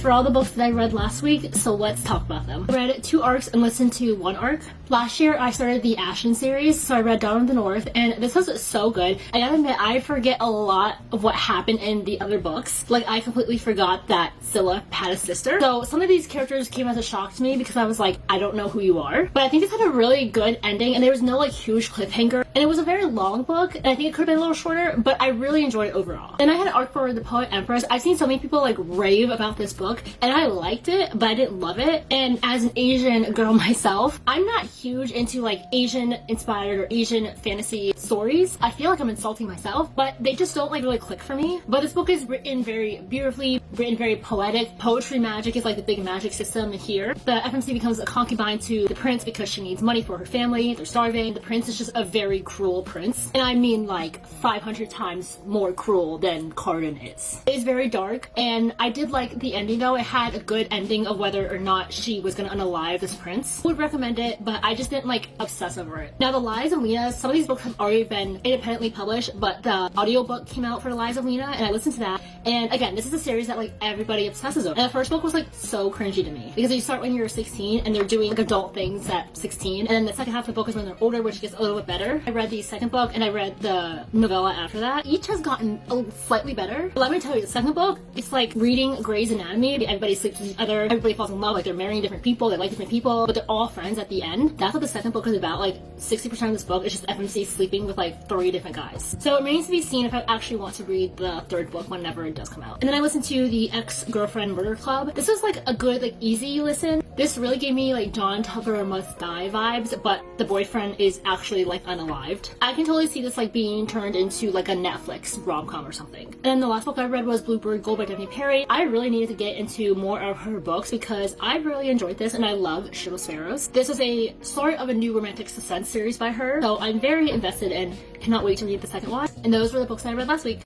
for all the books that I read last week, so let's talk about them. I read 2 arcs and listened to 1 arc. Last year, I started the Ashen series, so I read Dawn of the North, and this was so good. I gotta admit, I forget a lot of what happened in the other books. Like, I completely forgot that Scylla had a sister. So some of these characters came as a shock to me because I was like, I don't know who you are. But I think this had a really good ending, and there was no like huge cliffhanger. And it was a very long book, and I think it could have been a little shorter, but I really enjoyed it overall. And I had an arc for The Poet Empress. I've seen so many people like rave about this book, and I liked it, but I didn't love it. And as an Asian girl myself, I'm not huge into like Asian inspired or Asian fantasy stories. I feel like I'm insulting myself, but they just don't like really click for me. But this book is written very beautifully, written very poetic. Poetry magic is like the big magic system here. The FMC becomes a concubine to the prince because she needs money for her family. They're starving. The prince is just a very cruel prince. And I mean like 500 times more cruel than Cardan is. It is very dark, and I did like the ending though. It had a good ending of whether or not she was gonna unalive this prince. I would recommend it, but I just didn't like obsess over it. Now the Lies of Lena, some of these books have already been independently published, but the audiobook came out for The Lies of Lena, and I listened to that. And again, this is a series that like everybody obsesses over. And the first book was like so cringy to me because you start when you're 16 and they're doing like adult things at 16, and then the second half of the book is when they're older, which gets a little bit better. I read the second book and I read the novella after that. Each has gotten slightly better. But let me tell you, the second book, it's like reading Grey's Anatomy. Everybody sleeps with each other, everybody falls in love, like they're marrying different people, they like different people, but they're all friends at the end. That's what the second book is about. Like 60% of this book is just FMC sleeping with like 3 different guys. So it remains to be seen if I actually want to read the third book whenever it does come out. And then I listened to the Ex-Girlfriend Murder Club. This was like a good, like easy listen. This really gave me like John Tucker Must Die vibes, but the boyfriend is actually like unalived. I can totally see this like being turned into like a Netflix rom-com or something. And then the last book I read was Bluebird Gold by Daphne Perry. I really needed to get into more of her books because I really enjoyed this, and I love Ship of Sparrows. This is a start of a new romantic suspense series by her, so I'm very invested and cannot wait to read the second one. And those were the books I read last week.